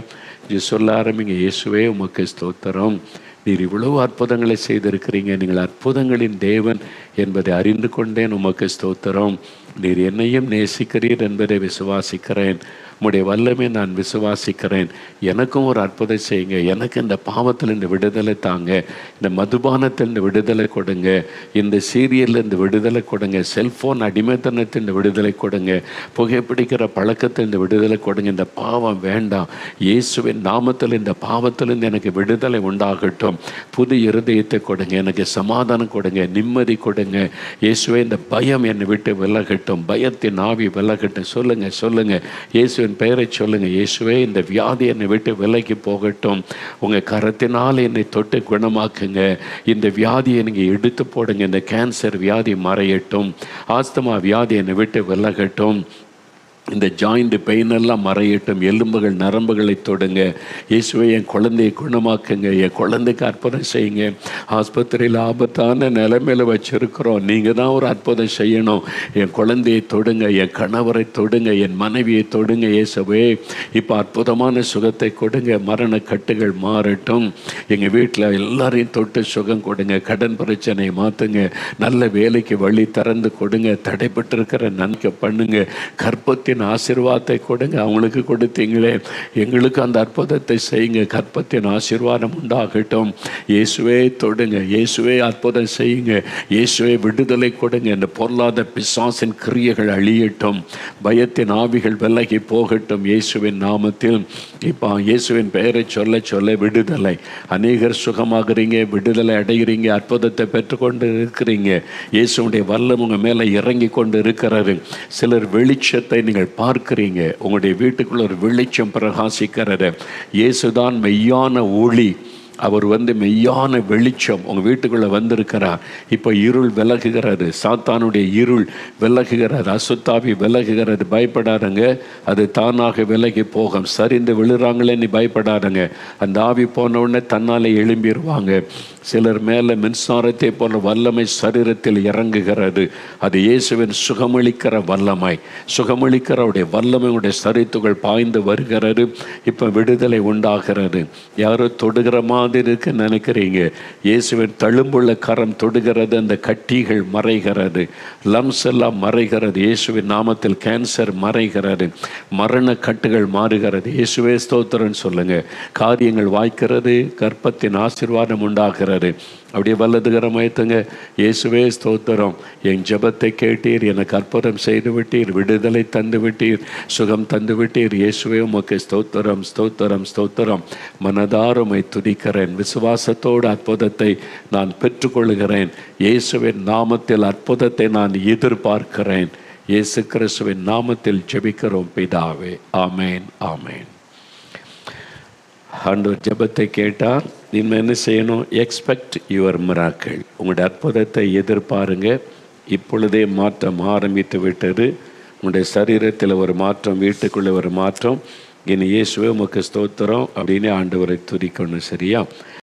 இது சொல்ல ஆரம்பிங்க. இயேசுவே உமக்கு ஸ்தோத்திரம், நீர் இவ்வளவு அற்புதங்களை செய்திருக்கிறீங்க, நீங்கள் அற்புதங்களின் தேவன் என்பதை அறிந்து கொண்டேன், உமக்கு ஸ்தோத்திரம். நீர் என்னையும் நேசிக்கிறீர் என்பதை விசுவாசிக்கிறேன், உம்முடைய வல்லமை நான் விசுவாசிக்கிறேன், எனக்கும் ஒரு அற்புதம் செய்யுங்க, எனக்கு இந்த பாவத்திலிருந்து விடுதலை தாங்க, இந்த மதுபானத்திலிருந்து விடுதலை கொடுங்க, இந்த சீரியல்லேருந்து விடுதலை கொடுங்க, செல்ஃபோன் அடிமைத்தனத்திலிருந்து விடுதலை கொடுங்க, புகைப்பிடிக்கிற பழக்கத்திலிருந்து விடுதலை கொடுங்க, இந்த பாவம் வேண்டாம், இயேசுவின் நாமத்தில் இந்த பாவத்திலிருந்து எனக்கு விடுதலை உண்டாகட்டும், புது இருதயத்தை கொடுங்க, எனக்கு சமாதானம் கொடுங்க, நிம்மதி கொடுங்க, இயேசுவே இந்த பயம் என்னை விட்டு விலகட்டும், பயத்தின் ஆவி விலகட்டும். சொல்லுங்கள் இயேசுவின் பெயரை சொல்லுங்கள். இயேசுவே இந்த வியாதி என்னை விட்டு விலகி போகட்டும், உங்கள் கரத்தினால் என்னை தொட்டு குணமாக்குங்க, இந்த வியாதியை நீங்கள் எடுத்து போடுங்க, இந்த கேன்சர் வியாதி மறையட்டும், ஆஸ்துமா வியாதி என்னை விட்டு விலகட்டும், இந்த ஜாயிண்ட் பெயின் எல்லாம் மறையட்டும், எலும்புகள் நரம்புகளை தொடுங்க, இயேசுவை என் குழந்தையை குணமாக்குங்க, என் குழந்தைக்கு அற்புதம் செய்யுங்க, ஆஸ்பத்திரியில் ஆபத்தான நிலைமையில் வச்சுருக்கிறோம், நீங்கள் தான் ஒரு அற்புதம் செய்யணும், என் குழந்தையை தொடுங்க, என் கணவரை தொடுங்க, என் மனைவியை தொடுங்க, இயேசுவே இப்போ அற்புதமான சுகத்தை கொடுங்க, மரண கட்டுகள் மாறட்டும், எங்கள் வீட்டில் எல்லாரையும் தொட்டு சுகம் கொடுங்க, கடன் பிரச்சனையை மாற்றுங்க, நல்ல வேலைக்கு வழி திறந்து கொடுங்க, தடைப்பட்டிருக்கிற நன்மை பண்ணுங்க, கற்பத்தில் கர்ப்பத்தின் ஆசீர்வாதத்தை கொடுங்க. அவங்களுக்கு கொடுத்தீங்களே, எங்களுக்கு அந்த அற்புதத்தை செய்யுங்க. கர்ப்பத்தின் ஆசீர்வாதம் உண்டாகட்டும். இயேசுவே தொடுங்க, இயேசுவே அற்புதம் செய்யுங்க, இயேசுவே விடுதலை கொடுங்க. இந்த பொருளாத பிசாசின் கிரியைகள் அழியட்டும், பயத்தின் ஆவிகள் விலகி போகட்டும் இயேசுவின் நாமத்தில். இப்போ இயேசுவின் பெயரை சொல்ல சொல்ல விடுதலை. அநேகர் சுகமாகறீங்க, விடுதலை அடைகிறீங்க, அற்புதத்தை பெற்றுக்கொண்டு இருக்கிறீங்க. இயேசுடைய வல்லம் உங்கள் மேலே இறங்கி கொண்டு இருக்கிறாரு. சிலர் வெளிச்சத்தை நீங்கள் பார்க்கிறீங்க. உங்களுடைய வீட்டுக்குள்ள ஒரு வெளிச்சம் பிரகாசிக்கிறது. இயேசுதான் மெய்யான ஒளி. அவர் மெய்யான வெளிச்சம் உங்கள் வீட்டுக்குள்ளே வந்திருக்கிறார். இப்போ இருள் விலகுகிறது, சாத்தானுடைய இருள் விலகுகிறது, அசுத்தாவி விலகுகிறது. பயப்படாதங்க, அது தானாக விலகி போகும். சரிந்து விழுறாங்களே, நீ பயப்படாதங்க. அந்த ஆவி போன உடனே தன்னாலே எழும்பிடுவாங்க. சிலர் மேலே மின்சாரத்தை போல வல்லமை சரீரத்தில் இறங்குகிறது. அது இயேசுவின் சுகமளிக்கிற வல்லமை. சுகமளிக்கிறவுடைய வல்லமையுடைய சரித்துகள் பாய்ந்து வருகிறது. இப்போ விடுதலை உண்டாகிறது. யாரோ தொடுகிற மாதிரி இருக்கு நினைக்கிறீங்க. இயேசுவின் தழும்புள்ள கரம் தொடுகிறது. அந்த கட்டிகள் மறைகிறது, லம்ஸ் எல்லாம் மறைகிறது. இயேசுவின் நாமத்தில் கேன்சர் மறைகிறது, மரண கட்டுகள் மாறுகிறது. இயேசுவே ஸ்தோத்திரன்னு சொல்லுங்க. காரியங்கள் வாய்க்கிறது, கர்ப்பத்தின் ஆசீர்வாதம் உண்டாகிறது. அப்படியே வலதுகரம் வைத்துங்க. இயேசுவே ஸ்தோத்திரம், என் ஜெபத்தை கேட்டீர், எனக்கு அற்புதம் செய்து விட்டீர், விடுதலை தந்து விட்டீர், சுகம் தந்து விட்டீர். இயேசுவே உமக்கு ஸ்தோத்திரம், ஸ்தோத்திரம், ஸ்தோத்திரம். மனதாருமை துதிக்கிறேன். விசுவாசத்தோடு அற்புதத்தை நான் பெற்றுக்கொள்கிறேன். இயேசுவின் நாமத்தில் அற்புதத்தை நான் எதிர்பார்க்கிறேன். இயேசு கிறிஸ்துவின் நாமத்தில் ஜெபிக்கிறோம் பிதாவே. ஆமேன், ஆமேன். ஆண்டவர் ஜெபத்தை கேட்டார். நீங்கள் என்ன செய்யணும்? Expect your miracle. உங்களுடைய அற்புதத்தை எதிர்பாருங்க. இப்பொழுதே மாற்றம் ஆரம்பித்து விட்டது. உங்களுடைய சரீரத்தில் ஒரு மாற்றம், வீட்டுக்குள்ளே ஒரு மாற்றம். இனி இயேசுவே உமக்கு ஸ்தோத்திரம் அப்படின்னு ஆண்டவரை துதிக்கணும். சரியா?